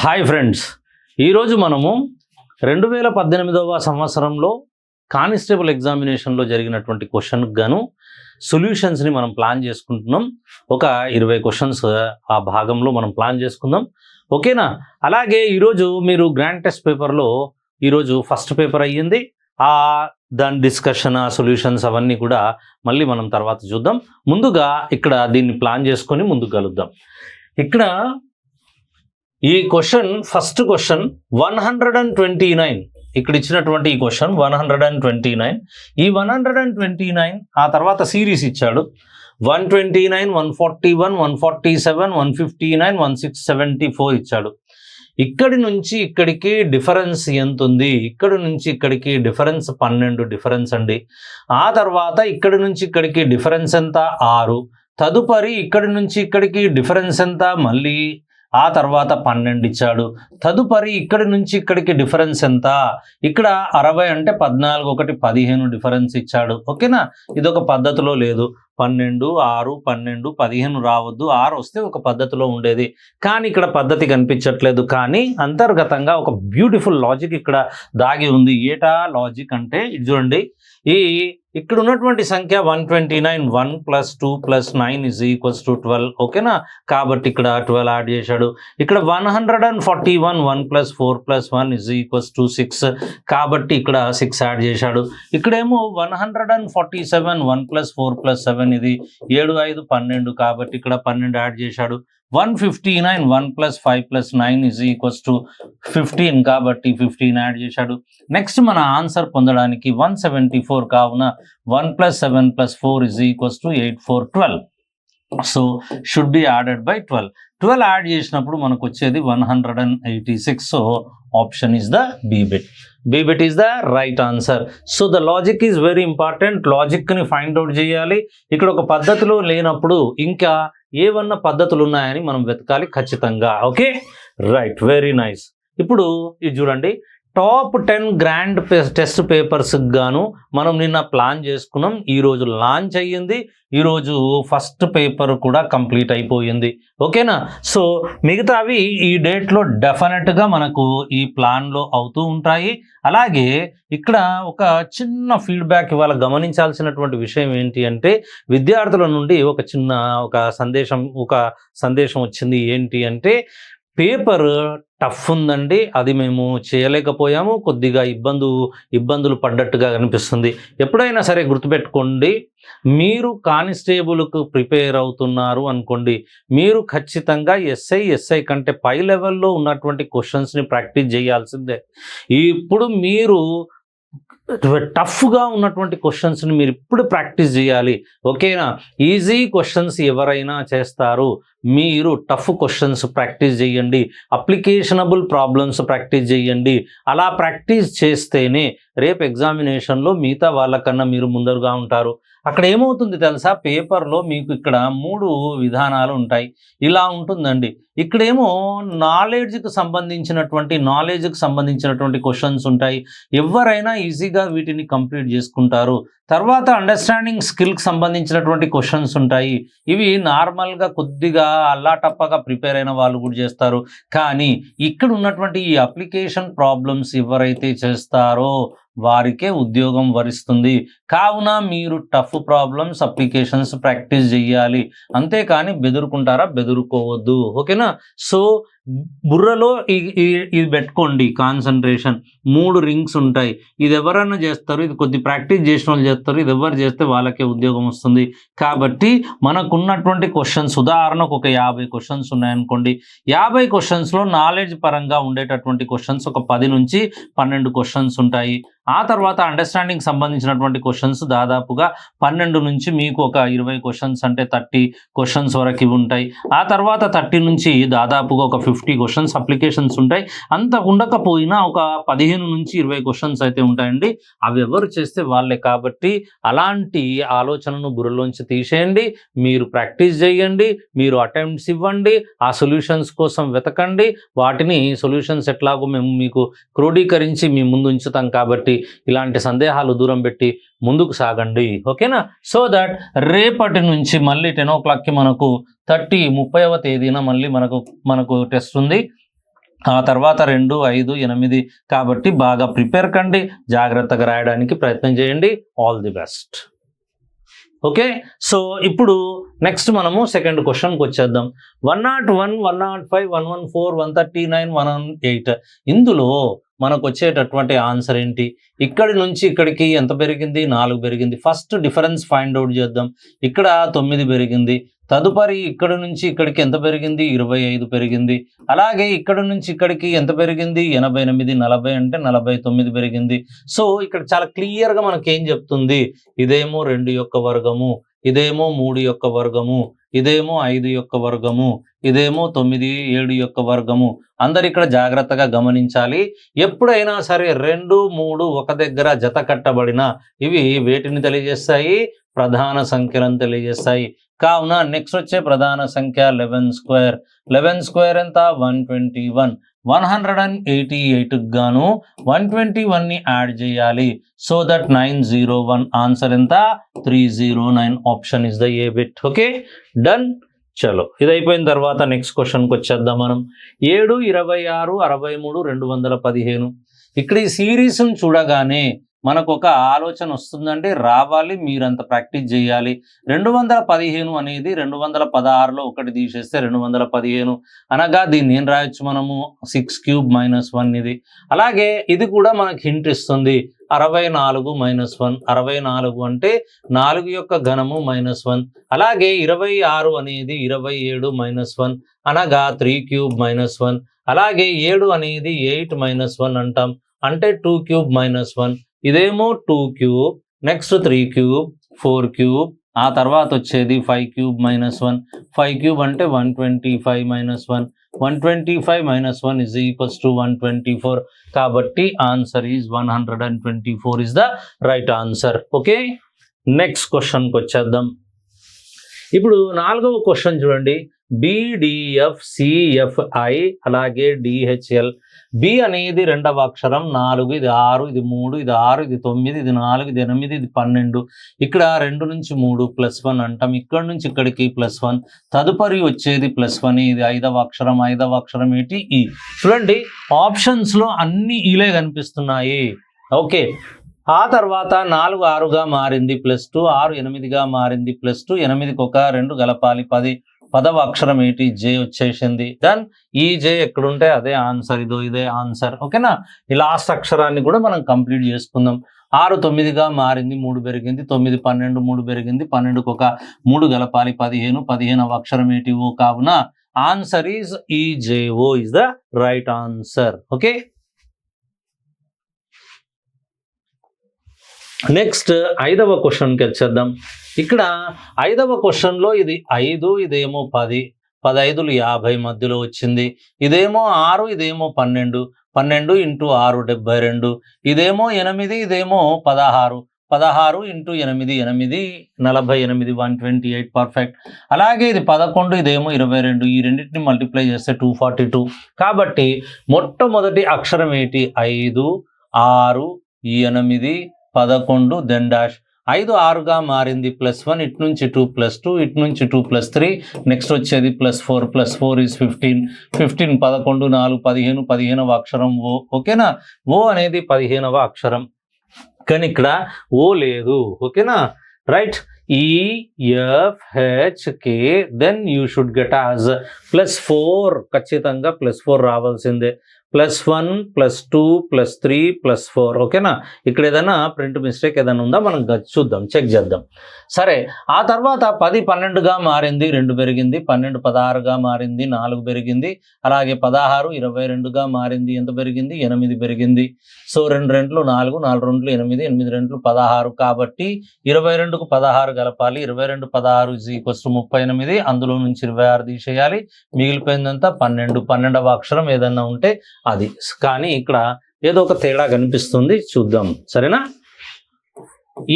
Hi friends, ఈరోజు మనము 2018వ సంవత్సరంలో కానిస్టేబుల్ ఎగ్జామినేషన్లో జరిగినటువంటి క్వశ్చన్కి గాను సొల్యూషన్స్ని మనం ప్లాన్ చేసుకుంటున్నాం. ఒక 20 క్వశ్చన్స్ ఆ భాగంలో మనం ప్లాన్ చేసుకుందాం, ఓకేనా? అలాగే ఈరోజు మీరు గ్రాండ్ టెస్ట్ పేపర్లో ఈరోజు ఫస్ట్ పేపర్ అయ్యింది. దాని డిస్కషన్, ఆ సొల్యూషన్స్ అవన్నీ కూడా మళ్ళీ మనం తర్వాత చూద్దాం. ముందుగా ఇక్కడ దీన్ని ప్లాన్ చేసుకొని ముందుకు కలుద్దాం. ఇక్కడ ఈ క్వశ్చన్, ఫస్ట్ క్వశ్చన్ 129, ఇక్కడ ఇచ్చినటువంటి ఈ క్వశ్చన్ 129. ఈ 129 ఆ తర్వాత సిరీస్ ఇచ్చాడు. 129, 141, 147, 159, 1674 ఇచ్చాడు. ఇక్కడి నుంచి ఇక్కడికి డిఫరెన్స్ ఎంత ఉంది? ఇక్కడి నుంచి ఇక్కడికి డిఫరెన్స్ 12 డిఫరెన్స్ అండి. ఆ తర్వాత ఇక్కడి నుంచి ఇక్కడికి డిఫరెన్స్ ఎంత? 6. తదుపరి ఇక్కడి నుంచి ఇక్కడికి డిఫరెన్స్ ఎంత? మళ్ళీ ఆ తర్వాత 12 ఇచ్చాడు. తదుపరి ఇక్కడి నుంచి ఇక్కడికి డిఫరెన్స్ ఎంత? ఇక్కడ 60 అంటే 14, 1 15 డిఫరెన్స్ ఇచ్చాడు, ఓకేనా? ఇదొక పద్ధతిలో లేదు. 12, 6, 12, 15 రావద్దు, 6 వస్తే ఒక పద్ధతిలో ఉండేది. కానీ ఇక్కడ పద్ధతి కనిపించట్లేదు. కానీ అంతర్గతంగా ఒక బ్యూటిఫుల్ లాజిక్ ఇక్కడ దాగి ఉంది. ఏటా లాజిక్ అంటే ఇది చూడండి. ఇక్కడ ఉన్నటువంటి సంఖ్య 129, 1 + 2 + 9 = 12, ఓకేనా? కాబట్టి ఇక్కడ 12 యాడ్ చేశాడు. ఇక్కడ 141, 1 + 4 + 1 = 6, కాబట్టి ఇక్కడ 6 యాడ్ చేశాడు. ఇక్కడేమో 147, 1 + 4 + 7 ఇది 7, 5, 12, కాబట్టి ఇక్కడ 12 యాడ్ చేశాడు. 159, 1 + 5 + 9 = 15, కాబట్టి 15 యాడ్ చేశాడు. నెక్స్ట్ మన ఆన్సర్ పొందడానికి 174, కావున 1 + 7 + 4 = 8, 4, 12. So should be added by 12. 12 add చేసినప్పుడు మనకు వచ్చేది 186. So option is the B bit. B bit is the right answer. So the logic is very important. లాజిక్ని ఫైండ్ అవుట్ చేయాలి. ఇక్కడ ఒక పద్ధతిలో లేనప్పుడు ఇంకా ఏవన్నా పద్ధతులు ఉన్నాయని మనం వెతకాలి ఖచ్చితంగా, ఓకే? Right, very nice. ఇప్పుడు ఇది చూడండి, టాప్ 10 గ్రాండ్ టెస్ట్ పేపర్స్కి గాను మనం నిన్న ప్లాన్ చేసుకున్నాం. ఈరోజు లాంచ్ అయ్యింది. ఈరోజు ఫస్ట్ పేపర్ కూడా కంప్లీట్ అయిపోయింది, ఓకేనా? సో మిగతావి ఈ డేట్లో డెఫినెట్గా మనకు ఈ ప్లాన్లో అవుతూ ఉంటాయి. అలాగే ఇక్కడ ఒక చిన్న ఫీడ్బ్యాక్ ఇవాళ గమనించాల్సినటువంటి విషయం ఏంటి అంటే, విద్యార్థుల నుండి ఒక సందేశం వచ్చింది. ఏంటి అంటే, పేపర్ టఫ్ ఉందండి, అది మేము చేయలేకపోయాము, కొద్దిగా ఇబ్బందులు పడ్డట్టుగా అనిపిస్తుంది. ఎప్పుడైనా సరే గుర్తుపెట్టుకోండి, మీరు కానిస్టేబుల్కు ప్రిపేర్ అవుతున్నారు అనుకోండి, మీరు ఖచ్చితంగా ఎస్ఐ కంటే పై లెవెల్లో ఉన్నటువంటి క్వశ్చన్స్ని ప్రాక్టీస్ చేయాల్సిందే. ఇప్పుడు మీరు టఫ్గా ఉన్నటువంటి క్వశ్చన్స్ని మీరు ఇప్పుడు ప్రాక్టీస్ చేయాలి, ఓకేనా? ఈజీ క్వశ్చన్స్ ఎవరైనా చేస్తారు, మీరు టఫ్ క్వశ్చన్స్ ప్రాక్టీస్ చేయండి, అప్లికేషనబుల్ ప్రాబ్లమ్స్ ప్రాక్టీస్ చేయండి. అలా ప్రాక్టీస్ చేస్తేనే రేపు ఎగ్జామినేషన్లో మిగతా వాళ్ళకన్నా మీరు ముందరుగా ఉంటారు. అక్కడ ఏమవుతుంది తెలుసా, పేపర్లో మీకు ఇక్కడ 3 విధానాలు ఉంటాయి. ఇలా ఉంటుందండి. ఇక్కడేమో నాలెడ్జ్కి సంబంధించినటువంటి క్వశ్చన్స్ ఉంటాయి. ఎవరైనా ఈజీగా వీటిని కంప్లీట్ చేసుకుంటారు. తర్వాత అండర్స్టాండింగ్ స్కిల్కి సంబంధించినటువంటి క్వశ్చన్స్ ఉంటాయి. ఇవి నార్మల్గా కొద్దిగా అల్లాటప్పగా ప్రిపేర్ అయిన వాళ్ళు కూడా చేస్తారు. కానీ ఇక్కడ ఉన్నటువంటి ఈ అప్లికేషన్ ప్రాబ్లమ్స్ ఎవరైతే చేస్తారో వారికే ఉద్యోగం వరిస్తుంది. కావున మీరు టఫ్ ప్రాబ్లమ్స్, అప్లికేషన్స్ ప్రాక్టీస్ చేయాలి. అంతేకాని బెదురుకోవద్దు, ఓకేనా? సో బుర్రలో ఇది పెట్టుకోండి, కాన్సన్ట్రేషన్. 3 రింగ్స్ ఉంటాయి. ఇది ఎవరైనా చేస్తారు, ఇది కొద్ది ప్రాక్టీస్ చేసిన వాళ్ళు చేస్తారు, ఇది ఎవరు చేస్తే వాళ్ళకే ఉద్యోగం వస్తుంది. కాబట్టి మనకున్నటువంటి క్వశ్చన్స్, ఉదాహరణకు ఒక 50 క్వశ్చన్స్ ఉన్నాయనుకోండి, 50 క్వశ్చన్స్లో నాలెడ్జ్ పరంగా ఉండేటటువంటి క్వశ్చన్స్ ఒక 10 నుంచి 12 క్వశ్చన్స్ ఉంటాయి. ఆ తర్వాత అండర్స్టాండింగ్ సంబంధించినటువంటి క్వశ్చన్స్ దాదాపుగా 12 నుంచి మీకు ఒక 20 క్వశ్చన్స్, అంటే 30 క్వశ్చన్స్ వరకు ఉంటాయి. ఆ తర్వాత 30 నుంచి దాదాపుగా ఒక 50 క్వశ్చన్స్ అప్లికేషన్స్ ఉంటాయి. అంత ఉండకపోయినా ఒక 15 నుంచి 20 క్వశ్చన్స్ అయితే ఉంటాయండి. అవి ఎవరు చేస్తే వాళ్ళే. కాబట్టి అలాంటి ఆలోచనను బుర్రలోంచి తీసేయండి. మీరు ప్రాక్టీస్ చేయండి, మీరు అటెంప్ట్స్ ఇవ్వండి, ఆ సొల్యూషన్స్ కోసం వెతకండి. వాటిని సొల్యూషన్స్ ఎట్లాగో మేము మీకు క్రోడీకరించి మీ ముందు ఉంచుతాం. కాబట్టి ఇలాంటి సందేహాలు దూరం పెట్టి ముందుకు సాగండి, ఓకేనా? సో దట్ రేపటి నుంచి మళ్ళీ 10 o'clockకి మనకు 30వ తేదీన మళ్ళీ మనకు టెస్ట్ ఉంది. ఆ తర్వాత 2, 5, 8 కాబట్టి బాగా ప్రిపేర్ కండి, జాగ్రత్తగా రాయడానికి ప్రయత్నం చేయండి. All the best. Okay, so ఇప్పుడు నెక్స్ట్ మనము సెకండ్ క్వశ్చన్కి వచ్చేద్దాం. 101, 105, 114, 139, 118 ఇందులో మనకు వచ్చేటటువంటి ఆన్సర్ ఏంటి? ఇక్కడి నుంచి ఇక్కడికి ఎంత పెరిగింది? 4 పెరిగింది. ఫస్ట్ డిఫరెన్స్ ఫైండ్ అవుట్ చేద్దాం. ఇక్కడ 9 పెరిగింది. తదుపరి ఇక్కడ నుంచి ఇక్కడికి ఎంత పెరిగింది? 25 పెరిగింది. అలాగే ఇక్కడ నుంచి ఇక్కడికి ఎంత పెరిగింది? 88, 40 అంటే 49 పెరిగింది. సో ఇక్కడ చాలా క్లియర్గా మనకి ఏం చెప్తుంది? ఇదేమో 2 యొక్క వర్గము, ఇదేమో 3 యొక్క వర్గము, ఇదేమో 5 యొక్క వర్గము, ఇదేమో 9, 7 యొక్క వర్గము. అందరు ఇక్కడ జాగ్రత్తగా గమనించాలి. ఎప్పుడైనా సరే 2, 3 ఒక దగ్గర జత కట్టబడిన ఇవి వేటిని తెలియజేస్తాయి? ప్రధాన సంఖ్యలను తెలియజేస్తాయి. కావున నెక్స్ట్ వచ్చే ప్రధాన సంఖ్య 11 స్క్వేర్. 11 స్క్వేర్ ఎంత? 121. 188 గాను 121ని యాడ్ చేయాలి. So that 901. ఆన్సర్ ఎంత? 309. Option is the A bit. Okay, done. చలో, ఇది అయిపోయిన తర్వాత నెక్స్ట్ క్వశ్చన్కి వచ్చేద్దాం మనం. 7, 26, 63, 215. ఇక్కడ ఈ సిరీస్ని చూడగానే మనకు ఒక ఆలోచన వస్తుందంటే రావాలి, మీరంత ప్రాక్టీస్ చేయాలి. 215 అనేది 216లో ఒకటి తీసేస్తే 215 అనగా దీన్ని ఏం రాయొచ్చు మనము? 6 క్యూబ్ - 1 ఇది. అలాగే ఇది కూడా మనకు హింట్ ఇస్తుంది. 64 - 1. 64 అంటే 4 యొక్క ఘనము -1. అలాగే 26 అనేది 27 - 1 అనగా 3 క్యూబ్ - 1. అలాగే 7 అనేది 8 - 1 అంటాం, అంటే 2 క్యూబ్ - 1. ఇదేమో 2 క్యూబ్, నెక్స్ట్ 3 క్యూబ్, 4 క్యూబ్, ఆ తర్వాత వచ్చేది 5 క్యూబ్ - 1. 5 క్యూబ్ అంటే 125 - 1. 125 - 1 is equals to 124. కాబట్టి answer is 124 is the right answer. Okay, next క్వశ్చన్కి వచ్చేద్దాం. ఇప్పుడు 4వ క్వశ్చన్ చూడండి. BDFCFI అలాగే DHL. బి అనేది 2వ అక్షరం, 4, ఇది 6, ఇది 3, ఇది 6, ఇది 9, ఇది 4, ఇది 8, ఇది 12. ఇక్కడ 2 నుంచి 3 +1 అంటాం. ఇక్కడ నుంచి ఇక్కడికి +1. తదుపరి వచ్చేది +1. ఇది 5వ అక్షరం. 5వ అక్షరం ఏంటి? ఈ. చూడండి, ఆప్షన్స్లో అన్ని ఈలే కనిపిస్తున్నాయి. ఓకే, ఆ తర్వాత 4 6గా మారింది +2, 6 8గా మారింది +2, 8కి ఒక 2 కలపాలి 10. 10వ అక్షరం ఏంటి? జే వచ్చేసింది. దెన్ ఈ జే ఎక్కడుంటే అదే ఆన్సర్. ఇదే ఆన్సర్. ఓకేనా, ఈ లాస్ట్ అక్షరాన్ని కూడా మనం కంప్లీట్ చేసుకుందాం. 6 9గా మారింది, 3 పెరిగింది. 9 12, 3 పెరిగింది. 12కి ఒక 3 కలపాలి 15. 15వ అక్షరం ఏంటి? ఓ. కావున answer is EJO is the right answer. Okay, next 5వ క్వశ్చన్కి వచ్చేద్దాం. ఇక్కడ 5వ క్వశ్చన్లో ఇది 5, ఇదేమో 10. 15 50 మధ్యలో వచ్చింది. ఇదేమో 6, ఇదేమో 12. 12 × 6 72. ఇదేమో 8, ఇదేమో 16. 16 × 8 8 48 128. పర్ఫెక్ట్. అలాగే ఇది 11, ఇదేమో 22. ఈ రెండింటిని మల్టిప్లై చేస్తే 242. కాబట్టి మొట్టమొదటి అక్షరం ఏంటి? 5 6 8 11 దెన్ డాష్. 5 6గా మారింది +1. ఇటు నుంచి 2 +2, ఇటు నుంచి 2 +3, నెక్స్ట్ వచ్చేది +4. +4 ఈజ్ 15. 15 11 4 15. 15వ అక్షరం ఓ. ఓకేనా, ఓ అనేది 15వ అక్షరం, కానీ ఇక్కడ ఓ లేదు. ఓకేనా, right. EFHK then you should get as +4. ఖచ్చితంగా +4 రావాల్సిందే. +1 +2 +3 +4. ఓకేనా, ఇక్కడ ఏదైనా ప్రింట్ మిస్టేక్ ఏదైనా ఉందా మనం చూద్దాం, చెక్ చేద్దాం. సరే, ఆ తర్వాత 10 12గా మారింది, 2 పెరిగింది. 12 16గా మారింది, 4 పెరిగింది. అలాగే 16 22గా మారింది, ఎంత పెరిగింది? 8 పెరిగింది. సో 2 2 4, 4 2 8, 8 2 16. కాబట్టి 22కు 16 కలపాలి. 22 16 = 38. అందులో నుంచి 26 తీసేయాలి. మిగిలిపోయిందంతా 12. 12వ అక్షరం ఏదన్నా ఉంటే అది. కానీ ఇక్కడ ఏదో ఒక తేడా కనిపిస్తుంది, చూద్దాం. సరేనా,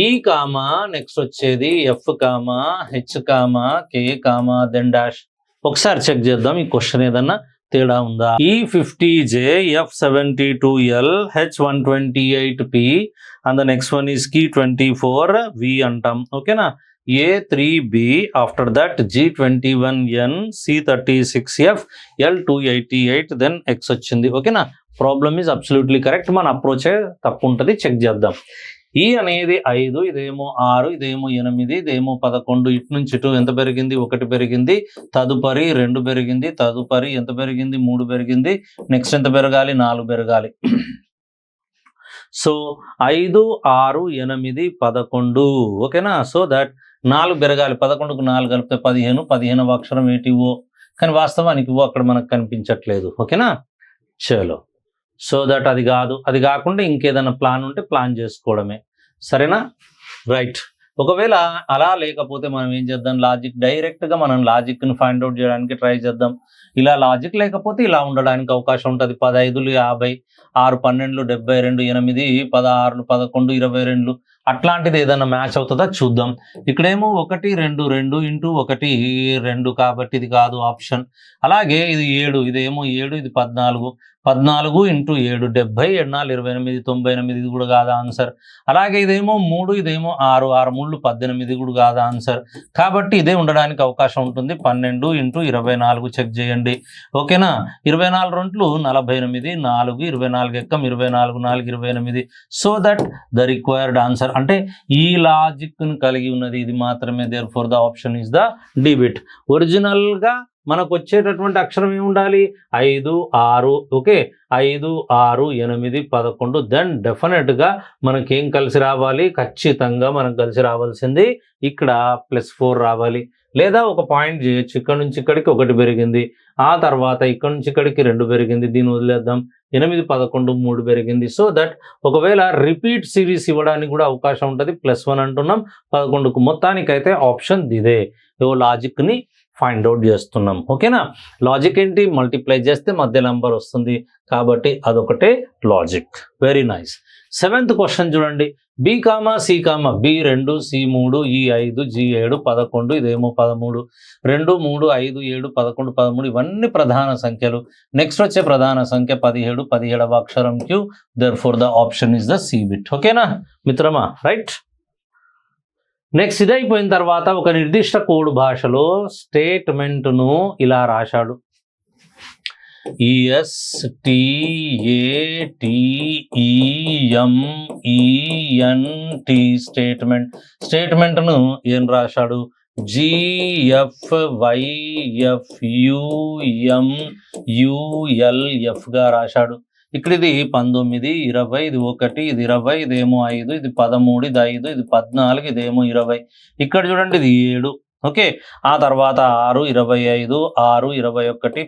ఈ కామా, నెక్స్ట్ వచ్చేది F comma H comma K comma then dash. ఒకసారి చెక్ చేద్దాం ఈ క్వశ్చన్ ఏదన్నా తేడా ఉందా. E50J F72L H128P and the next one is Key24V అంటాం. ఓకేనా, A3B, after that G21N, C36F, L288, then X వచ్చింది. ఓకేనా, ప్రాబ్లమ్ ఈజ్ అబ్సల్యూట్లీ కరెక్ట్. మన అప్రోచే తప్పు ఉంటుంది, చెక్ చేద్దాం. ఈ అనేది 5, ఇదేమో 6, ఇదేమో 8, ఇదేమో 11. ఇటు నుంచి ఇటు ఎంత పెరిగింది? 1 పెరిగింది. తదుపరి 2 పెరిగింది. తదుపరి ఎంత పెరిగింది? 3 పెరిగింది. నెక్స్ట్ ఎంత పెరగాలి? 4 పెరగాలి. సో 5, 6, 8, 11. ఓకేనా, సో దట్ 4 పెరగాలి. 11కు 4 కలిపితే 15. 15వ అక్షరం ఏంటి? ఓ. కానీ వాస్తవానికి ఓ అక్కడ మనకు కనిపించట్లేదు. ఓకేనా, చలో. సో దట్ అది కాదు, అది కాకుండా ఇంకేదైనా ప్లాన్ ఉంటే ప్లాన్ చేసుకోవడమే. సరేనా, రైట్. ఒకవేళ అలా లేకపోతే మనం ఏం చేద్దాం? లాజిక్ డైరెక్ట్గా మనం లాజిక్ని ఫైండ్ అవుట్ చేయడానికి ట్రై చేద్దాం. ఇలా లాజిక్ లేకపోతే ఇలా ఉండడానికి అవకాశం ఉంటుంది. 15లు 50, 6 12లు 72, 8 16లు 11 22, అట్లాంటిది ఏదైనా మ్యాచ్ అవుతుందా చూద్దాం. ఇక్కడేమో 1 2 2 ఇంటూ 1 2 కాబట్టి ఇది కాదు ఆప్షన్. అలాగే ఇది 7, ఇదేమో 7, ఇది 14. 14 ఇంటూ 7 70, 7 28, 98, ఇది కూడా కాదు ఆన్సర్. అలాగే ఇదేమో 3, ఇదేమో 6, 6 3 18, కూడా కాదు ఆన్సర్. కాబట్టి ఇదే ఉండడానికి అవకాశం ఉంటుంది. 12 ఇంటూ 24 చెక్ చేయండి. ఓకేనా, 24 2 48, 4 24 ఎక్కం 24 4 28. So that the required answer అంటే ఈ లాజిక్ ను కలిగి ఉన్నది ఇది మాత్రమే. Therefore the option is the D bit. Original గా మనకు వచ్చేటటువంటి అక్షరం ఏమి ఉండాలి? 5 6. ఓకే, 5 6 8 11. దెన్ డెఫినెట్ గా మనకేం కలిసి రావాలి? ఖచ్చితంగా మనకు కలిసి రావాల్సింది ఇక్కడ +4 రావాలి. లేదా ఒక పాయింట్ చేయొచ్చు, ఇక్కడ నుంచి ఇక్కడికి 1 పెరిగింది, ఆ తర్వాత ఇక్కడ నుంచి ఇక్కడికి 2 పెరిగింది, దీన్ని వదిలేద్దాం. 8 11 3 పెరిగింది. సో దట్ ఒకవేళ రిపీట్ సిరీస్ ఇవ్వడానికి కూడా అవకాశం ఉంటుంది. +1 అంటున్నాం 11కు. మొత్తానికైతే ఆప్షన్ ఇదే. లాజిక్ ని ఫైండ్ అవుట్ చేస్తున్నాం. ఓకేనా, లాజిక్ ఏంటి? మల్టిప్లై చేస్తే మధ్య నంబర్ వస్తుంది కాబట్టి అదొకటే logic. Very nice. 7th question చూడండి. B, C, B 2, C 3, E 5, G 7, 11, ఇదేమో 13. 2 3 5 7 11 13 ఇవన్నీ ప్రధాన సంఖ్యలు. నెక్స్ట్ వచ్చే ప్రధాన సంఖ్య 17, 17వ అక్షరం Q. There four the option is the C bit. ఓకేనా మిత్రమా, రైట్. నెక్స్ట్ ఇది అయిపోయిన తర్వాత ఒక నిర్దిష్ట కోడ్ భాషలో స్టేట్మెంట్ను ఇలా రాశాడు. STATEMENT statement. స్టేట్మెంట్ను ఏం రాశాడు? GFYFUMULF గా రాశాడు. ఇక్కడ ఇది 19, 20, ఇది 1, ఇది 20, ఇదేమో 5, ఇది 13, ఇది 5, ఇది 14, ఇదేమో 20. ఇక్కడ చూడండి ఇది 7. ఓకే, ఆ తర్వాత 6 25, 6 21, 13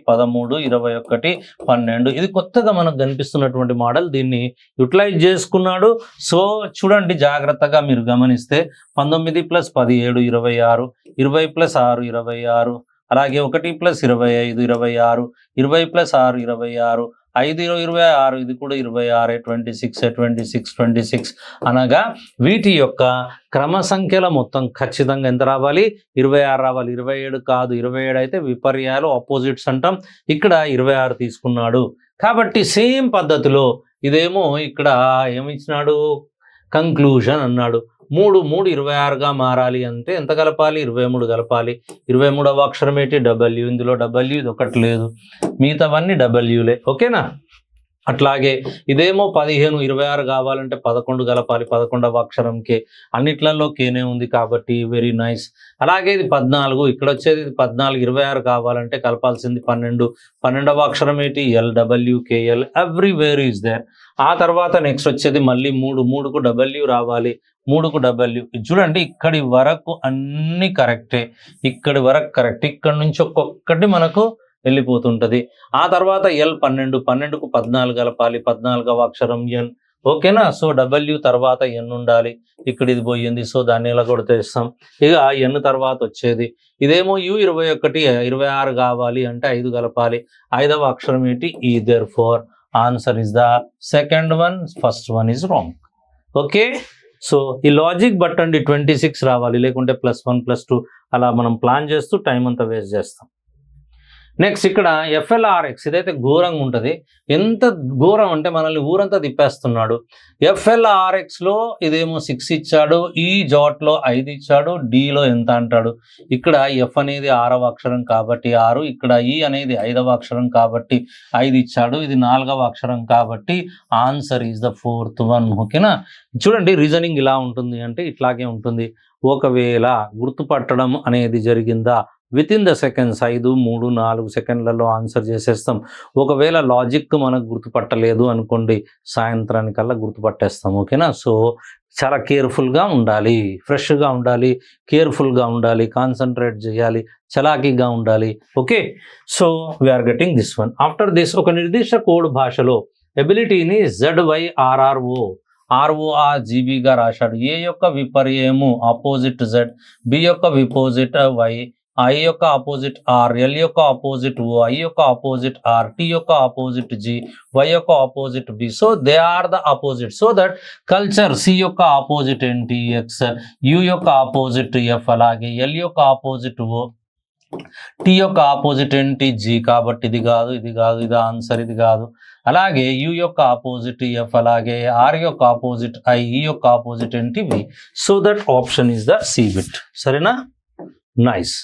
21 12. ఇది కొత్తగా మనకు కనిపిస్తున్నటువంటి మోడల్. దీన్ని యూటిలైజ్ చేసుకున్నాడు. సో చూడండి జాగ్రత్తగా మీరు గమనిస్తే 19 + 17 26, 20 + 6 26, అలాగే 1 + 25 26, 20 + 6 26, 5 26, ఇది కూడా 26, 26 అనగా వీటి యొక్క క్రమ సంఖ్యల మొత్తం ఖచ్చితంగా ఎంత రావాలి? 26 రావాలి. 27 కాదు, 27 అయితే విపర్యాలు ఆపోజిట్స్ అంటాం. ఇక్కడ 26 తీసుకున్నాడు. కాబట్టి సేమ్ పద్ధతిలో ఇదేమో ఇక్కడ ఏమిచ్చినాడు? కంక్లూజన్ అన్నాడు. 3 26గా మారాలి అంటే ఎంత కలపాలి? 23 కలపాలి. 23వ అక్షరం ఏంటి? W. ఇందులో W ఇది ఒకటి లేదు, మిగతావన్నీ Wలే. ఓకేనా, అట్లాగే ఇదేమో 15 26 కావాలంటే 11 కలపాలి. 11వ అక్షరం K. అన్నిట్లలో Kనే ఉంది కాబట్టి వెరీ నైస్. అలాగే ఇది 14, ఇక్కడ వచ్చేది 14 26 కావాలంటే కలపాల్సింది 12. 12వ అక్షరం ఏంటి? LWKL. Everywhere is there. ఆ తర్వాత నెక్స్ట్ వచ్చేది మళ్ళీ 3కు W రావాలి. 3కు W. చూడండి ఇక్కడి వరకు అన్ని కరెక్టే, ఇక్కడి వరకు కరెక్ట్, ఇక్కడ నుంచి ఒక్కొక్కటి మనకు వెళ్ళిపోతుంటది. ఆ తర్వాత L12, 12కు 14 కలపాలి. 14వ అక్షరం N. ఓకేనా, సో W తర్వాత N ఉండాలి. ఇక్కడ ఇది పోయింది, సో దాన్ని ఎలా కొడితేస్తాం. ఇక N తర్వాత వచ్చేది ఇదేమో U21 26 కావాలి అంటే 5 కలపాలి. 5వ అక్షరం ఏంటి? E. Therefore answer is the second one, first one is wrong. Okay, so ఈ లాజిక్ బట్టండి 26 రావాలి, లేకుంటే +1 +2 అలా మనం ప్లాన్ చేస్తూ టైం అంతా వేస్ట్ చేస్తాం. నెక్స్ట్ ఇక్కడ ఎఫ్ఎల్ఆర్ఎక్స్, ఇదైతే ఘోరంగా ఉంటుంది. ఎంత ఘోరం అంటే మనల్ని ఊరంతా తిప్పేస్తున్నాడు. ఎఫ్ఎల్ఆర్ఎక్స్లో ఇదేమో 6 ఇచ్చాడు, ఈ జాట్లో 5 ఇచ్చాడు, డిలో ఎంత అంటాడు. ఇక్కడ ఎఫ్ అనేది 6వ అక్షరం కాబట్టి 6, ఇక్కడ ఈ అనేది 5వ అక్షరం కాబట్టి 5 ఇచ్చాడు, ఇది 4వ అక్షరం కాబట్టి answer is the 4th one. ఓకేనా. చూడండి రీజనింగ్ ఇలా ఉంటుంది అంటే ఇట్లాగే ఉంటుంది. ఒకవేళ గుర్తుపట్టడం అనేది జరిగిందా, వితిన్ ద సెకండ్స్ 5, 3, 4 సెకండ్లలో ఆన్సర్ చేసేస్తాం. ఒకవేళ లాజిక్ మనకు గుర్తుపట్టలేదు అనుకోండి, సాయంత్రానికల్లా గుర్తుపట్టేస్తాం. ఓకేనా. సో చాలా కేర్ఫుల్గా ఉండాలి, ఫ్రెష్గా ఉండాలి, కేర్ఫుల్గా ఉండాలి, కాన్సన్ట్రేట్ చేయాలి, చలాకీగా ఉండాలి. Okay. So we are getting this one. After this ఒక నిర్దిష్ట కోడ్ భాషలో ఎబిలిటీని ZYRRO RORGBగా రాశాడు. ఏ యొక్క విపర్యము ఆపోజిట్ Z, బి యొక్క విపోజిట్ Y, I యొక్క ఆపోజిట్ R, L యొక్క ఆపోజిట్ O, I యొక్క ఆపోజిట్ R, T యొక్క ఆపోజిట్ G, Y యొక్క opposite B. So they are the opposite. So that culture C యొక్క ఆపోజిట్ ఏంటి X, U యొక్క opposite F, అలాగే L యొక్క ఆపోజిట్ O, T యొక్క ఆపోజిట్ ఏంటి G. కాబట్టి ఇది కాదు, ఇది కాదు, ఇది ఆన్సర్, ఇది కాదు. అలాగే U యొక్క ఆపోజిట్ F, అలాగే R యొక్క ఆపోజిట్ I, E యొక్క ఆపోజిట్ ఏంటి V. So that option is the C bit. సరేనా. Nice.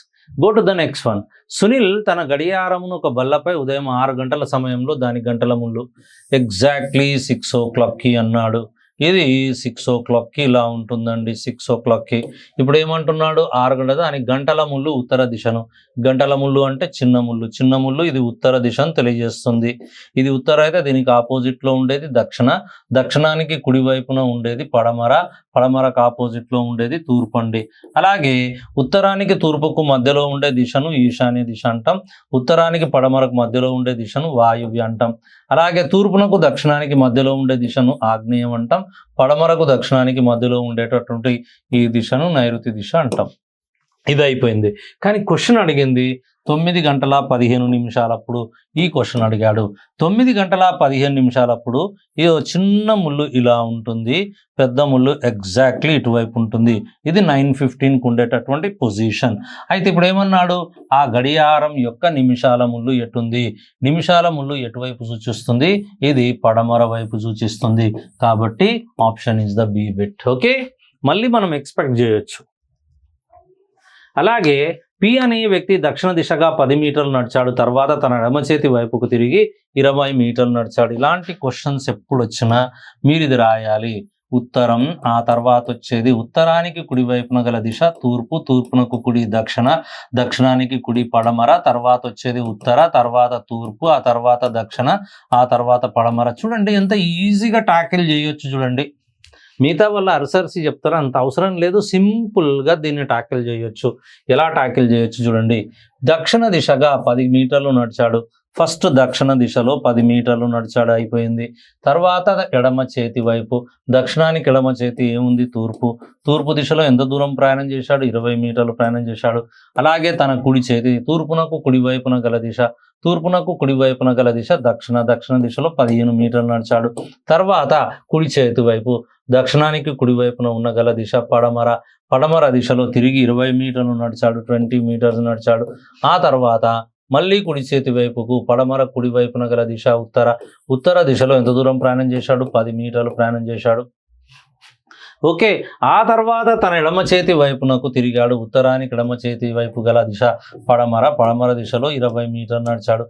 Go to the next one. Sunil తన గడియారమును ఒక బల్లపై ఉదయం 6 గంటల సమయంలో దాని గంటల ముళ్ళు ఎగ్జాక్ట్లీ 6 o'clockకి అన్నాడు. ఇది 6 o'clockకి ఇలా ఉంటుందండి. 6 o'clockకి ఇప్పుడు ఏమంటున్నాడు, 6 గంటల దాని గంటల ముళ్ళు ఉత్తర దిశను, గంటల ముళ్ళు అంటే చిన్న ముళ్ళు, చిన్న ముళ్ళు ఇది ఉత్తర దిశను తెలియజేస్తుంది. ఇది ఉత్తర అయితే దీనికి ఆపోజిట్లో ఉండేది దక్షిణ, దక్షిణానికి కుడివైపున ఉండేది పడమర, పడమరకు ఆపోజిట్లో ఉండేది తూర్పు అండి. అలాగే ఉత్తరానికి తూర్పుకు మధ్యలో ఉండే దిశను ఈశాన్య దిశ అంటాం, ఉత్తరానికి పడమరకు మధ్యలో ఉండే దిశను వాయువ్య అంటాం. అలాగే తూర్పునకు దక్షిణానికి మధ్యలో ఉండే దిశను ఆగ్నేయం అంటాం, పడమరకు దక్షిణానికి మధ్యలో ఉండేటటువంటి ఈ దిశను నైరుతి దిశ అంటాం. ఇది అయిపోయింది. కానీ క్వశ్చన్ అడిగింది 9 గంటల 15 నిమిషాలప్పుడు ఈ క్వశ్చన్ అడిగాడు. 9 గంటల 15 నిమిషాలప్పుడు ఈ చిన్న ముళ్ళు ఇలా ఉంటుంది, పెద్ద ముళ్ళు ఎగ్జాక్ట్లీ ఇటువైపు ఉంటుంది. ఇది 9:15కు ఉండేటటువంటి పొజిషన్. అయితే ఇప్పుడు ఏమన్నాడు, ఆ గడియారం యొక్క నిమిషాల ముళ్ళు ఎటుంది, నిమిషాల ముళ్ళు ఎటువైపు సూచిస్తుంది, ఇది పడమర వైపు సూచిస్తుంది. కాబట్టి option is the B bit. Okay. మళ్ళీ మనం ఎక్స్పెక్ట్ చేయొచ్చు. అలాగే పి అనే వ్యక్తి దక్షిణ దిశగా 10 మీటర్లు నడిచాడు, తర్వాత తన ఎడమ చేతి వైపుకు తిరిగి 20 మీటర్లు నడిచాడు. ఇలాంటి క్వశ్చన్స్ ఎప్పుడు వచ్చినా మీరు ఇది రాయాలి. ఉత్తరం, ఆ తర్వాత వచ్చేది ఉత్తరానికి కుడి వైపున గల దిశ తూర్పు, తూర్పునకు కుడి దక్షిణ, దక్షిణానికి కుడి పడమర, తర్వాత వచ్చేది ఉత్తర, తర్వాత తూర్పు, ఆ తర్వాత దక్షిణ, ఆ తర్వాత పడమర. చూడండి ఎంత ఈజీగా టాకిల్ చేయొచ్చు. చూడండి మిగతా వల్ల అరసరిసి చెప్తారు, అంత అవసరం లేదు. సింపుల్గా దీన్ని టాకిల్ చేయొచ్చు. ఎలా టాకిల్ చేయొచ్చు చూడండి. దక్షిణ దిశగా 10 మీటర్లు నడిచాడు. ఫస్ట్ దక్షిణ దిశలో 10 మీటర్లు నడిచాడు, అయిపోయింది. తర్వాత ఎడమ చేతి వైపు, దక్షిణానికి ఎడమ చేతి ఏముంది తూర్పు, తూర్పు దిశలో ఎంత దూరం ప్రయాణం చేశాడు, 20 మీటర్లు ప్రయాణం చేశాడు. అలాగే తన కుడి చేతి తూర్పునకు కుడి వైపున గల దిశ, తూర్పునకు కుడి వైపున గల దిశ దక్షిణ, దక్షిణ దిశలో 15 మీటర్లు నడిచాడు. తర్వాత కుడి చేతి వైపు, దక్షిణానికి కుడి వైపున ఉన్న గల దిశ పడమర, పడమర దిశలో తిరిగి 20 మీటర్లు నడిచాడు, 20 మీటర్స్ నడిచాడు. ఆ తర్వాత మళ్ళీ కుడి చేతి వైపుకు, పడమర కుడి వైపున గల దిశ ఉత్తర, ఉత్తర దిశలో ఎంత దూరం ప్రయాణం చేశాడు, 10 మీటర్లు ప్రయాణం చేశాడు. ఓకే. ఆ తర్వాత తన ఎడమ చేతి వైపునకు తిరిగాడు, ఉత్తరానికి ఎడమ చేతి వైపు గల దిశ పడమర, పడమర దిశలో 20 మీటర్లు నడిచాడు.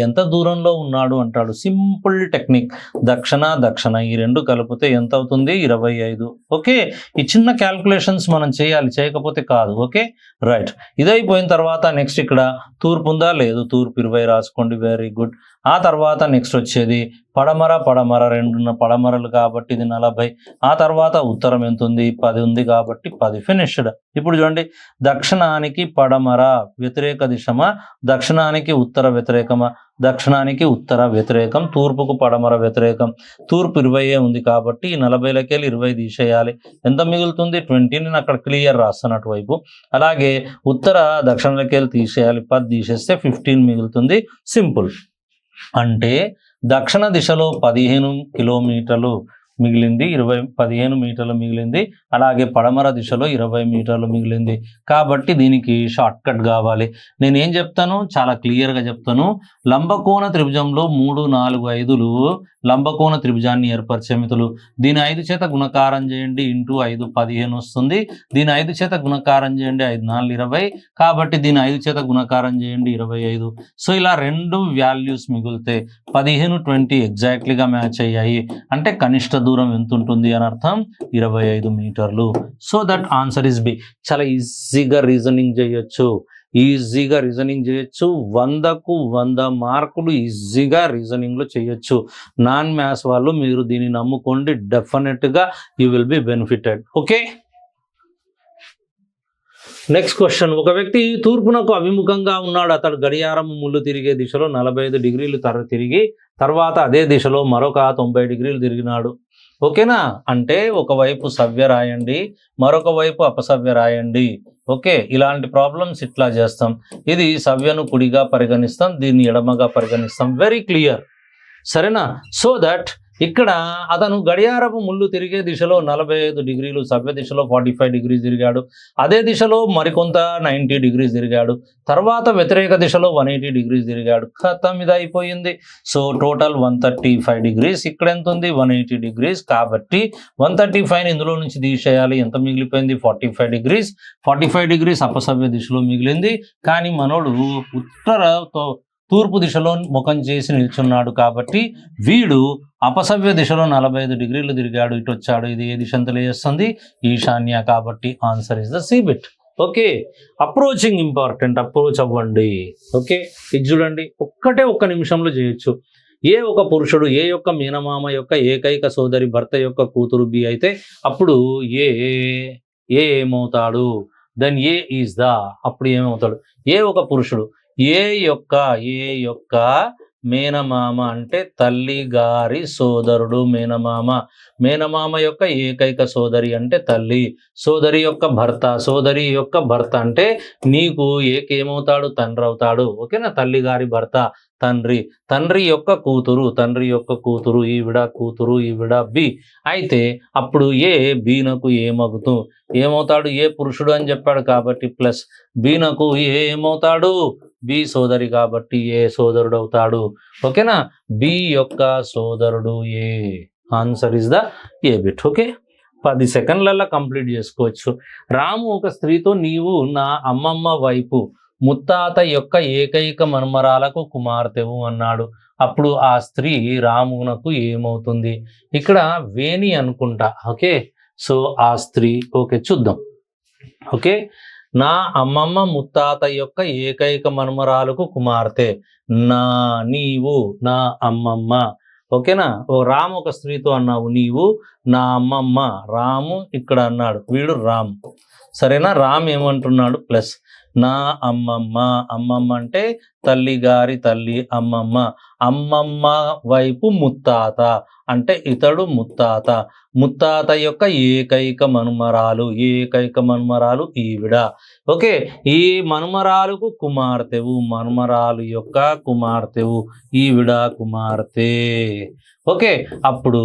ఎంత దూరంలో ఉన్నాడు అంటాడు. Simple technique. దక్షిణ దక్షిణ ఈ రెండు కలిపితే ఎంత అవుతుంది, 25. ఓకే. ఈ చిన్న క్యాల్కులేషన్స్ మనం చేయాలి, చేయకపోతే కాదు. Okay right. ఇదైపోయిన తర్వాత నెక్స్ట్ ఇక్కడ తూర్పు ఉందా, లేదు, తూర్పు 20 రాసుకోండి. Very good. ఆ తర్వాత నెక్స్ట్ వచ్చేది పడమర, పడమర రెండు పడమరలు కాబట్టి ఇది 40. ఆ తర్వాత ఉత్తరం ఎంత ఉంది, 10 ఉంది కాబట్టి 10. ఫినిష్డ్. ఇప్పుడు చూడండి, దక్షిణానికి పడమర వ్యతిరేక దిశమా, దక్షిణానికి ఉత్తర వ్యతిరేకమా, దక్షిణానికి ఉత్తర వ్యతిరేకం, తూర్పుకు పడమర వ్యతిరేకం. తూర్పు 20 ఉంది కాబట్టి 40లకి వెళ్ళి 20 తీసేయాలి. ఎంత మిగులుతుంది, 20. నేను అక్కడ క్లియర్ రాస్తాను అటువైపు. అలాగే ఉత్తర దక్షిణలకి వెళ్ళి తీసేయాలి, 10 తీసేస్తే 15 మిగులుతుంది. సింపుల్. అంటే దక్షిణ దిశలో 15 కిలోమీటర్లు, మిగిలింది 15 మీటర్లు మిగిలింది. అలాగే పడమర దిశలో 20 మీటర్లు మిగిలింది. కాబట్టి దీనికి షార్ట్ కట్ కావాలి. నేనేం చెప్తాను, చాలా క్లియర్గా చెప్తాను. లంబకోణ త్రిభుజంలో 3, 4, 5లు లంబకోణ త్రిభుజాన్ని ఏర్పరిచే మితులు. దీని 5 చేత గుణకారం చేయండి, ఇంటూ 5 15 వస్తుంది. దీని 5 చేత గుణకారం చేయండి, 5 4 20. కాబట్టి దీని 5 చేత గుణకారం చేయండి 25. సో ఇలా 2 వాల్యూస్ మిగిలితే 15, 20 ఎగ్జాక్ట్లీగా మ్యాచ్ అయ్యాయి. అంటే కనిష్ట దూరం ఎంత ఉంటుంది అని అర్థం, 25 మీటర్లు. So that answer is B. చాలా ఈజీగా రీజనింగ్ చేయొచ్చు, 100కు 100 మార్కులు ఈజీగా రీజనింగ్లో చేయొచ్చు. నాన్ మ్యాథ్స్ వాళ్ళు మీరు దీన్ని నమ్ముకోండి, డెఫినెట్గా you will be benefited. Okay, next question. ఒక వ్యక్తి తూర్పునకు అభిముఖంగా ఉన్నాడు. అతడు గడియారం ముళ్ళు తిరిగే దిశలో 45 డిగ్రీలు తిరిగి తర్వాత అదే దిశలో మరొక 90 డిగ్రీలు తిరిగినాడు. ఓకేనా? అంటే ఒకవైపు సవ్య రాయండి, మరొక వైపు అపసవ్య రాయండి. ఓకే, ఇలాంటి ప్రాబ్లమ్స్ ఇట్లా చేస్తాం. ఇది సవ్యను కుడిగా పరిగణిస్తాం, దీన్ని ఎడమగా పరిగణిస్తాం. వెరీ క్లియర్, సరేనా? సో దట్ ఇక్కడ అతను గడియారపు ముళ్ళు తిరిగే దిశలో 45 డిగ్రీలు, సవ్య దిశలో 45 డిగ్రీస్ తిరిగాడు. అదే దిశలో మరికొంత 90 డిగ్రీస్ తిరిగాడు. తర్వాత వ్యతిరేక దిశలో 180 డిగ్రీస్ తిరిగాడు. ఖతం, ఇది అయిపోయింది. So total 135 degrees. ఇక్కడ ఎంత ఉంది? 180 డిగ్రీస్. కాబట్టి 135 ఇందులో నుంచి తీసేయాలి. ఎంత మిగిలిపోయింది? 45 డిగ్రీస్. 45 డిగ్రీస్ అపసవ్య దిశలో మిగిలింది. కానీ మనోడు తూర్పు దిశలో ముఖం చేసి నిల్చున్నాడు. కాబట్టి వీడు అపసవ్య దిశలో 45 డిగ్రీలు తిరిగాడు, ఇటు వచ్చాడు. ఇది ఏ దిశ తెలియజేస్తుంది? ఈశాన్య. కాబట్టి answer is the C bit. Okay, approaching important, approach అవ్వండి. ఓకే, ఇది చూడండి, ఒక్క నిమిషంలో చేయొచ్చు. ఏ ఒక పురుషుడు ఏ యొక్క మీనమామ యొక్క ఏకైక సోదరి భర్త యొక్క కూతురు బి అయితే అప్పుడు ఏ ఏమవుతాడు? దెన్ ఏ ఈజ్ ద, అప్పుడు ఏమవుతాడు? ఏ ఒక పురుషుడు ఏ యొక్క మేనమామ అంటే తల్లి గారి సోదరుడు మేనమామ యొక్క ఏకైక సోదరి అంటే తల్లి, సోదరి యొక్క భర్త అంటే నీకు ఏకేమవుతాడు? తండ్రి అవుతాడు. ఓకేనా? తల్లి గారి భర్త తండ్రి యొక్క కూతురు ఈవిడ కూతురు, ఈవిడ బి అయితే అప్పుడు ఏ బీనకు ఏమవుతాడు? ఏ పురుషుడు అని చెప్పాడు కాబట్టి ప్లస్ బీనకు ఏమవుతాడు? బి సోదరి కాబట్టి ఏ సోదరుడు అవుతాడు. ఓకేనా? బి యొక్క సోదరుడు A. Answer is the A bit. Okay, 10 సెకండ్లలో కంప్లీట్ చేసుకోవచ్చు. రాము ఒక స్త్రీతో నీవు నా అమ్మమ్మ వైపు ముత్తాత యొక్క ఏకైక మనుమరాలకు కుమార్తెవు అన్నాడు. అప్పుడు ఆ స్త్రీ రామునకు ఏమవుతుంది? ఇక్కడ వేణి అనుకుంటా. ఓకే, సో ఆ స్త్రీ, ఓకే చూద్దాం. ఓకే, నా అమ్మమ్మ ముత్తాత యొక్క ఏకైక మనుమరాలకు కుమార్తె. నీవు నా అమ్మమ్మ. ఓకేనా? రాము ఒక స్త్రీతో అన్నావు, నీవు నా అమ్మమ్మ. రాము ఇక్కడ అన్నాడు, వీడు రామ్. సరేనా? రామ్ ఏమంటున్నాడు? ప్లస్ నా అమ్మమ్మ అంటే తల్లి గారి తల్లి అమ్మమ్మ వైపు ముత్తాత అంటే ఇతడు ముత్తాత యొక్క ఏకైక మనుమరాలు ఈవిడ. ఓకే, ఈ మనుమరాలుకు కుమార్తెవు, మనుమరాలు యొక్క కుమార్తెవు, ఈవిడ కుమార్తె. ఓకే, అప్పుడు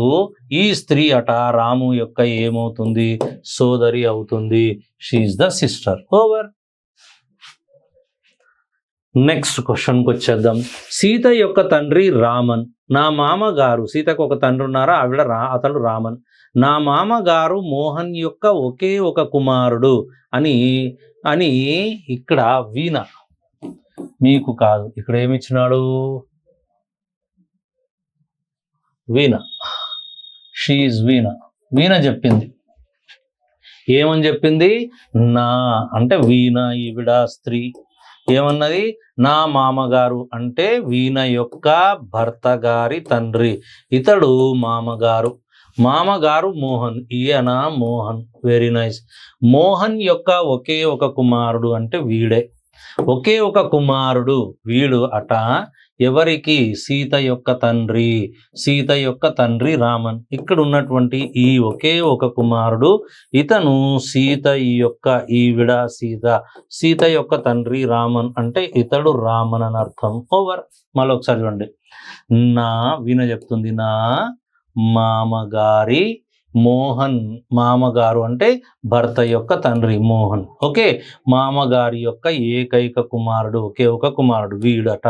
ఈ స్త్రీ అట రాము యొక్క ఏమవుతుంది? సోదరి అవుతుంది. She is the sister. Over. Next క్వశ్చన్కి వచ్చేద్దాం. సీత యొక్క తండ్రి రామన్. నా మామగారు, సీతకు ఒక తండ్రి ఉన్నారా? అతడు రామన్. నా మామగారు మోహన్ యొక్క ఒకే ఒక కుమారుడు అని ఇక్కడ వీణ, మీకు కాదు, ఇక్కడ ఏమిచ్చినాడు? వీణ. షీ ఈజ్ వీణ చెప్పింది. ఏమని చెప్పింది? నా అంటే వీణ, ఈవిడ స్త్రీ ఏమన్నది? నా మామగారు అంటే వీణ యొక్క భర్త గారి తండ్రి, ఇతడు మామగారు మోహన్, ఈయన మోహన్. Very nice. మోహన్ యొక్క ఒకే ఒక కుమారుడు అంటే వీడే, ఒకే ఒక కుమారుడు వీడు అట. ఎవరికి? సీత యొక్క తండ్రి రామన్. ఇక్కడ ఉన్నటువంటి ఈ ఒకే ఒక కుమారుడు ఇతను సీత యొక్క ఈవిడ సీత యొక్క తండ్రి రామన్ అంటే ఇతడు రామన్ అని అర్థం. ఓవర్. మళ్ళీ ఒకసారి చూడండి. నా వీణ చెప్తుంది, నా మామగారి మోహన్, మామగారు అంటే భర్త యొక్క తండ్రి మోహన్. ఓకే, మామగారి యొక్క ఏకైక కుమారుడు, ఒకే ఒక కుమారుడు వీడట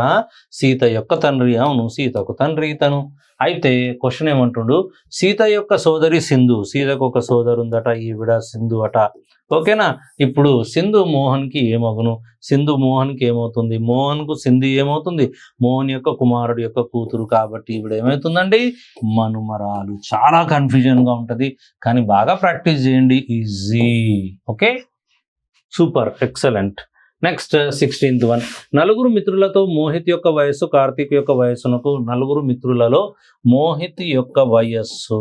సీత యొక్క తండ్రి. అవును, సీతకు తండ్రి ఇతను. అయితే క్వశ్చన్ ఏమంటుండు, సీత యొక్క సోదరి సింధు, సీతకు ఒక సోదరు ఉందట, ఈవిడ సింధు అట. ఓకేనా, ఇప్పుడు సింధు మోహన్కి ఏమగును, సింధు మోహన్కి ఏమవుతుంది, మోహన్కు సింధు ఏమవుతుంది, మోహన్ యొక్క కుమారుడు యొక్క కూతురు, కాబట్టి ఈవిడ ఏమవుతుందండి, మనుమరాలు. చాలా కన్ఫ్యూజన్గా ఉంటుంది, కానీ బాగా ప్రాక్టీస్ చేయండి, easy. Okay, super, excellent. Next 16th one. నలుగురు మిత్రులతో మోహిత్ యొక్క వయస్సు కార్తీక్ యొక్క వయస్సునకు, నలుగురు మిత్రులలో మోహిత్ యొక్క వయస్సు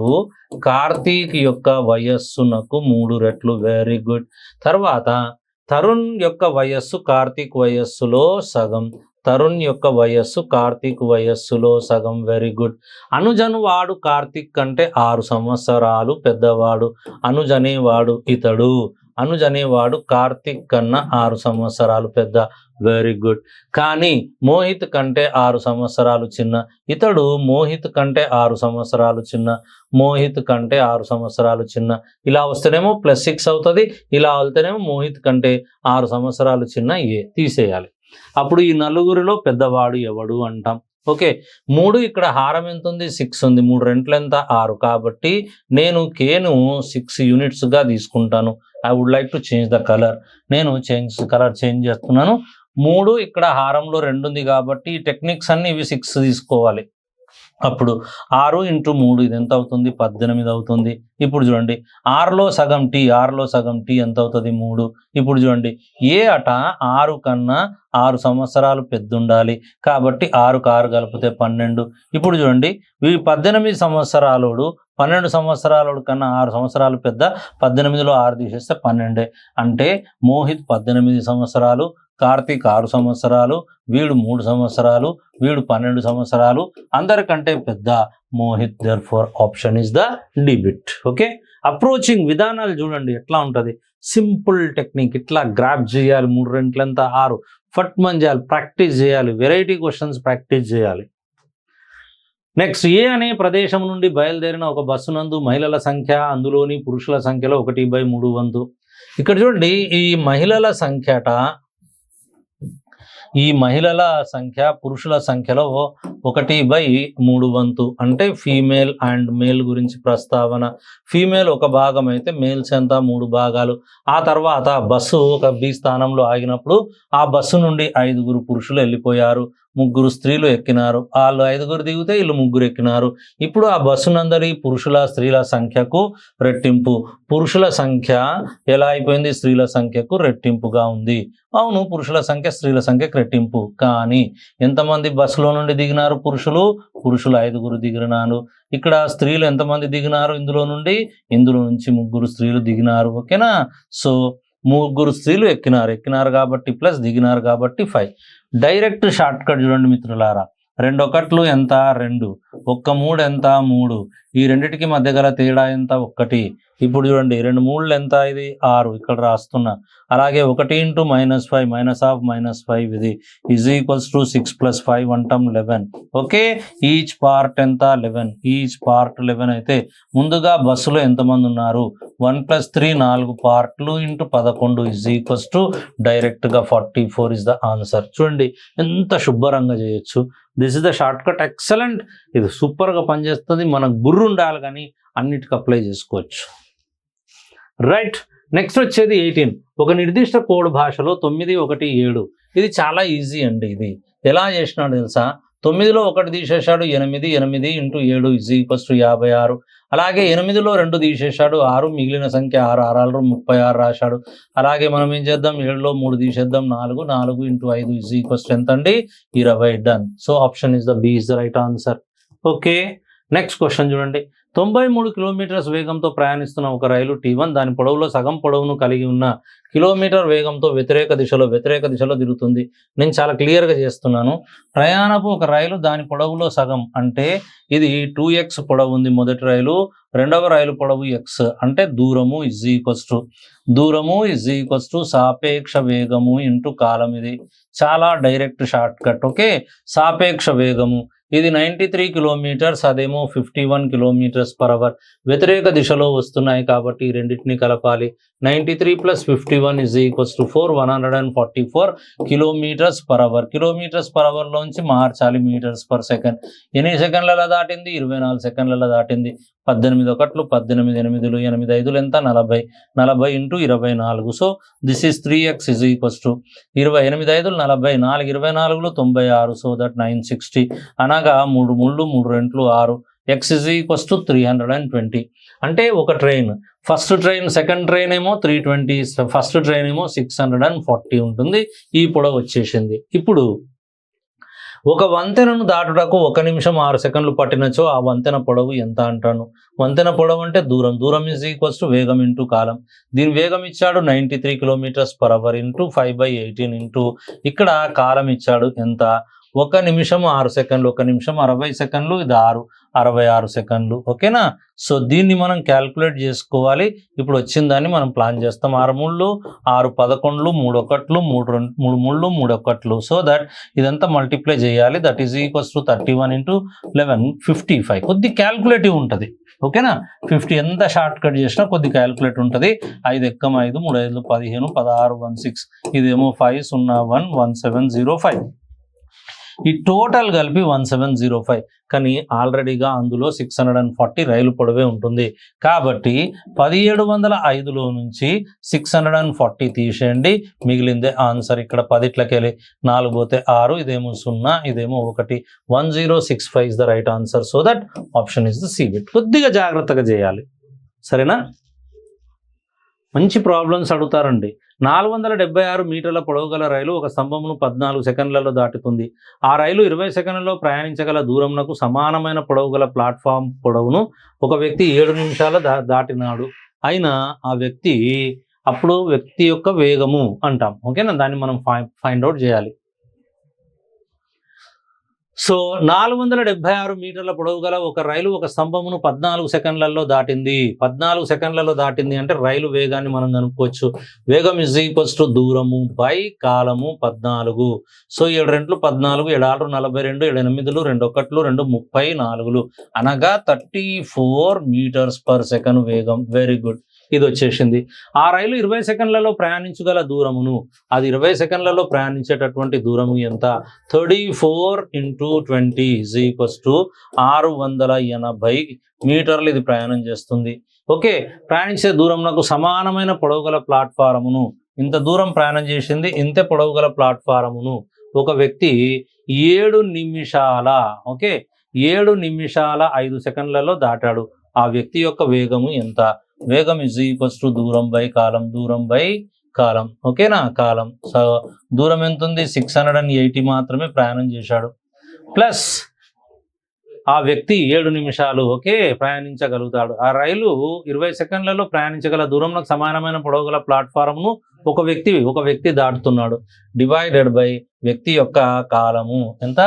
కార్తీక్ యొక్క వయస్సునకు 3 రెట్లు. Very good. తర్వాత తరుణ్ యొక్క వయస్సు కార్తీక్ వయస్సులో సగం, తరుణ్ యొక్క వయస్సు కార్తీక్ వయస్సులో సగం. Very good. అనుజను వాడు కార్తీక్ కంటే 6 సంవత్సరాలు పెద్దవాడు, అనుజ్ అనేవాడు ఇతడు, అనుజ్ అనేవాడు కార్తీక్ కన్నా 6 సంవత్సరాలు పెద్ద. Very good. కానీ మోహిత్ కంటే 6 సంవత్సరాలు చిన్న, ఇతడు మోహిత్ కంటే 6 సంవత్సరాలు చిన్న, మోహిత్ కంటే 6 సంవత్సరాలు చిన్న. ఇలా వస్తేనేమో +6 అవుతుంది, ఇలా వెళ్తేనేమో మోహిత్ కంటే 6 సంవత్సరాలు చిన్న ఏ తీసేయాలి. అప్పుడు ఈ నలుగురిలో పెద్దవాడు ఎవడు అంటాం. ఓకే, 3 ఇక్కడ హారం ఎంత ఉంది, 6 ఉంది, 3 రెంట్లు ఎంత, 6. కాబట్టి నేను కేను 6 యూనిట్స్గా తీసుకుంటాను. I would like to change the colour. నేను కలర్ చేంజ్ చేస్తున్నాను. 3 ఇక్కడ హారంలో 2 ఉంది కాబట్టి ఈ టెక్నిక్స్ అన్ని ఇవి 6 తీసుకోవాలి. అప్పుడు 6 × 3 ఇది ఎంత అవుతుంది, 18 అవుతుంది. ఇప్పుడు చూడండి 6లో సగం టీ, 6లో సగం టీ ఎంత అవుతుంది, 3. ఇప్పుడు చూడండి ఏ అట 6 కన్నా 6 సంవత్సరాలు పెద్ద ఉండాలి, కాబట్టి 6కు 6 కలిపితే 12. ఇప్పుడు చూడండి ఈ 18 సంవత్సరాలోడు 12 సంవత్సరాలోడు కన్నా 6 సంవత్సరాలు పెద్ద, 18లో 6 తీసేస్తే 12. అంటే మోహిత్ 18 సంవత్సరాలు, కార్తీక్ 6 సంవత్సరాలు, వీడు 3 సంవత్సరాలు, వీడు 12 సంవత్సరాలు, అందరికంటే పెద్ద Mohit. Therefore option is the D bit. Okay, approaching విధానాలు చూడండి ఎట్లా ఉంటుంది, సింపుల్ టెక్నిక్. ఇట్లా గ్రాప్ చేయాలి, 3 రెంట్లంతా 6 ఫట్ మన్ చేయాలి, ప్రాక్టీస్ చేయాలి, వెరైటీ క్వశ్చన్స్ ప్రాక్టీస్ చేయాలి. నెక్స్ట్, ఏ అనే ప్రదేశం నుండి బయలుదేరిన ఒక బస్సు నందు మహిళల సంఖ్య అందులోని పురుషుల సంఖ్యలో 1/3 వంతు. ఇక్కడ చూడండి ఈ మహిళల సంఖ్యట, ఈ మహిళల సంఖ్య పురుషుల సంఖ్యలో 1/3 వంతు. అంటే ఫీమేల్ అండ్ మేల్ గురించి ప్రస్తావన. ఫీమేల్ ఒక భాగం అయితే మేల్స్ ఎంత 3 భాగాలు. ఆ తర్వాత బస్సు ఒక బి స్థానంలో ఆగినప్పుడు ఆ బస్సు నుండి 5 పురుషులు వెళ్ళిపోయారు, 3 స్త్రీలు ఎక్కినారు. వాళ్ళు 5 దిగితే వీళ్ళు 3 ఎక్కినారు. ఇప్పుడు ఆ బస్సునందరి పురుషుల స్త్రీల సంఖ్యకు రెట్టింపు. పురుషుల సంఖ్య ఎలా అయిపోయింది, స్త్రీల సంఖ్యకు రెట్టింపుగా ఉంది. అవును, పురుషుల సంఖ్య స్త్రీల సంఖ్యకు రెట్టింపు. కానీ ఎంతమంది బస్సులో నుండి దిగినారు, పురుషులు 5 దిగినారు. ఇక్కడ స్త్రీలు ఎంతమంది దిగినారు, ఇందులో నుంచి 3 స్త్రీలు దిగినారు. ఓకేనా, సో 3 స్త్రీలు ఎక్కినారు కాబట్టి ప్లస్ దిగినారు కాబట్టి 5. డైరెక్ట్ షార్ట్ కట్ చూడండి మిత్రులారా. 2 1 ఎంత, 2. 1 3 ఎంత, 3. ఈ రెండిటికి మధ్య గల తేడా ఎంత, 1. ఇప్పుడు చూడండి 2 3 ఎంత, ఇది 6. ఇక్కడ రాస్తున్నా. అలాగే 1 × -5 -5 ఇది = 6 + 5 అంటాం 11. ఓకే, ఈచ్ పార్ట్ ఎంత, 11. ఈచ్ పార్ట్ 11 అయితే ముందుగా బస్సులో ఎంతమంది ఉన్నారు, 1 + 3 4 పార్ట్లు × 11 డైరెక్ట్గా 44 ఇస్ ద ఆన్సర్. చూడండి ఎంత శుభ్రంగా చేయొచ్చు. This is the short cut, excellent. ఇది సూపర్గా పనిచేస్తుంది. మనకు బుర్రు ఉండాలి కానీ అన్నిటికీ అప్లై చేసుకోవచ్చు. రైట్, నెక్స్ట్ వచ్చేది 18. ఒక నిర్దిష్ట కోడ్ భాషలో 9 1 7. ఇది చాలా ఈజీ అండి. ఇది ఎలా చేసినాడు తెలుసా, 9లో 1 తీసేశాడు, 8 8 × 7 = 56. అలాగే 8లో 2 తీసేశాడు, 6. మిగిలిన సంఖ్య 6 6 36 రాశాడు. అలాగే మనం ఏం చేద్దాం, 7లో 3 తీసేద్దాం, 4 4 × 5 ఎంత అండి, 20. Done. So option is the B is the right answer. Okay, next question చూడండి. 93 కిలోమీటర్స్ వేగంతో ప్రయాణిస్తున్న ఒక రైలు T1 దాని పొడవులో సగం పొడవును కలిగి ఉన్న కిలోమీటర్ వేగంతో వ్యతిరేక దిశలో తిరుగుతుంది. నేను చాలా క్లియర్గా చేస్తున్నాను. ప్రయాణపు ఒక రైలు దాని పొడవులో సగం అంటే ఇది 2x పొడవు ఉంది మొదటి రైలు, రెండవ రైలు పొడవు x. అంటే దూరము = సాపేక్ష వేగము × కాలం. ఇది చాలా డైరెక్ట్ షార్ట్ కట్. ఓకే, సాపేక్ష వేగము ఇది 93 కిలోమీటర్స్, అదేమో 51 కిలోమీటర్స్ పర్ అవర్. వ్యతిరేక దిశలో వస్తున్నాయి కాబట్టి ఈ రెండింటిని కలపాలి. 93 + 51 = 4, 144 kilometres per hour. Kilometres per అవర్లోంచి మార్చాలి మీటర్స్ పర్ సెకండ్. ఎన్ని సెకండ్లలో దాటింది? 24 సెకండ్లలో దాటింది. 18 ఒకట్లు 18, 8 8 5 ఎంత? 40. 40 × 24. So this is 3x = 28 5 40, 4 24 96. So that 960. అనగా 3 3 3 2 6. x = 320. అంటే ఒక train, first train, second train ఏమో 320, ఫస్ట్ ట్రైన్ ఏమో 640 ఉంటుంది. ఈ పొడవు వచ్చేసింది. ఇప్పుడు ఒక వంతెనను దాటుటకు 1 నిమిషం 6 సెకండ్లు పట్టినచో ఆ వంతెన పొడవు ఎంత అంటాను? వంతెన పొడవు అంటే దూరం. దూరం = వేగం ఇంటూ కాలం. దీని వేగం ఇచ్చాడు 93 కిలోమీటర్స్ పర్ అవర్ ఇంటూ 5/18 ఇక్కడ కాలం ఇచ్చాడు ఎంత? 1 నిమిషం 6 సెకండ్లు. 1 నిమిషం 60 సెకండ్లు. ఇది 6, 66 సెకండ్లు. ఓకేనా? సో దీన్ని మనం క్యాల్కులేట్ చేసుకోవాలి. ఇప్పుడు వచ్చిన దాన్ని మనం ప్లాన్ చేస్తాం. 6 3 6 11 3 1 3 3 3 1. సో దట్ ఇదంతా మల్టిప్లై చేయాలి. That is = 31 × 11 55. కొద్ది క్యాల్కులేటివ్ ఉంటుంది. ఓకేనా? 50 ఎంత షార్ట్ కట్ చేసినా కొద్ది క్యాల్కులేట్ ఉంటుంది. 5 ఎక్కం 5 3 5 15 16 16. ఇదేమో 5 0 1 1705. ఈ టోటల్ కలిపి 1705. కానీ ఆల్రెడీగా అందులో 640 రైలు పొడవే ఉంటుంది. కాబట్టి 1705లో నుంచి 640 తీసేయండి. మిగిలిందే ఆన్సర్. ఇక్కడ 10 ఇట్లకెళ్ళి 4 పోతే 6, ఇదేమో 0, ఇదేమో 1. 1065 is the right answer. So that option is the C bit. కొద్దిగా జాగ్రత్తగా చేయాలి. సరేనా? మంచి ప్రాబ్లమ్స్ అడుగుతారండి. 476 మీటర్ల పొడవు గల రైలు ఒక స్తంభమును 14 సెకండ్లలో దాటుతుంది. ఆ రైలు 20 సెకండ్లలో ప్రయాణించగల దూరంనకు సమానమైన పొడవు గల ప్లాట్ఫామ్ పొడవును ఒక వ్యక్తి 7 నిమిషాల దాటినాడు. అయినా ఆ వ్యక్తి, అప్పుడు వ్యక్తి యొక్క వేగము అంటాం. ఓకేనా? దాన్ని మనం ఫైండ్ అవుట్ చేయాలి. సో 476 మీటర్ల పొడవు గల ఒక రైలు ఒక స్తంభమును 14 సెకండ్లలో దాటింది. 14 సెకండ్లలో దాటింది అంటే రైలు వేగాన్ని మనం కనుక్కోవచ్చు. వేగం = దూరము బై కాలము 14. సో 7 2 14, 7 6 42, 7 8 2 1 2 34 అనగా 34 మీటర్స్ పర్ సెకండ్ వేగం. Very good. ఇది వచ్చేసింది. ఆ రైలు 20 సెకండ్లలో ప్రయాణించగల దూరమును, అది 20 సెకండ్లలో ప్రయాణించేటటువంటి దూరము ఎంత? 34 × 20 = 680 మీటర్లు ఇది ప్రయాణం చేస్తుంది. ఓకే, ప్రయాణించే దూరం నాకు సమానమైన పొడవు గల ప్లాట్ఫారమును, ఇంత దూరం ప్రయాణం చేసింది, ఇంతే పొడవు గల ప్లాట్ఫారమును ఒక వ్యక్తి 7 నిమిషాల 7 నిమిషాల 5 సెకండ్లలో దాటాడు. ఆ వ్యక్తి యొక్క వేగము ఎంత? వేగం = దూరం బై కాలం. దూరం బై కాలం. ఓకేనా? కాలం. సో దూరం ఎంత ఉంది? 680 మాత్రమే ప్రయాణం చేశాడు. ప్లస్ ఆ వ్యక్తి 7 నిమిషాలు ప్రయాణించగలుగుతాడు. ఆ రైలు 20 సెకండ్లలో ప్రయాణించగల దూరంలో సమానమైన పొడవు గల ప్లాట్ఫారంను ఒక వ్యక్తి దాటుతున్నాడు. డివైడెడ్ బై వ్యక్తి యొక్క కాలము ఎంత?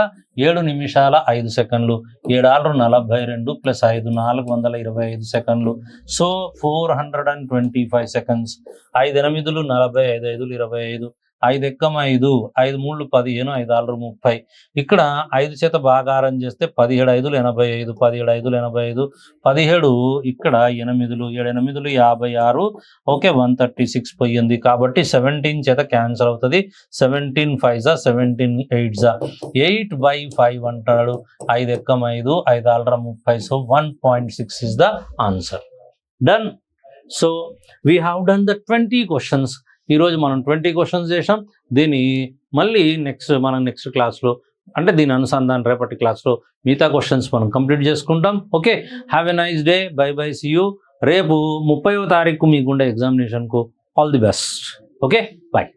7 నిమిషాల 5 సెకండ్లు. 7 6 42 + 5 425 సెకండ్లు. So 425 seconds. 5 8 40, 5 5 25, 5 ఎక్కం 5, 5 3 15, 5 6 30. ఇక్కడ 5 చేత భాగారం చేస్తే 17 5 85, 17 5 85, 17 ఇక్కడ 8 7 8 56. 136 పోయింది. కాబట్టి 17 చేత క్యాన్సల్ అవుతుంది. 17 5 17 8 8/5 అంటాడు. 5 ఎక్కం 5, 5 6 30. So 1.6 is the answer. Done. So we have done the 20 questions. ఈరోజు మనం 20 క్వశ్చన్స్ చేసాం. దీన్ని మళ్ళీ నెక్స్ట్ క్లాస్లో, అంటే దీని అనుసంధానం రేపటి క్లాస్లో మిగతా క్వశ్చన్స్ మనం కంప్లీట్ చేసుకుంటాం. Okay, have a nice day. Bye bye, see you. రేపు 30వ తారీఖు మీకుండే ఎగ్జామినేషన్కు all the best. Okay, bye.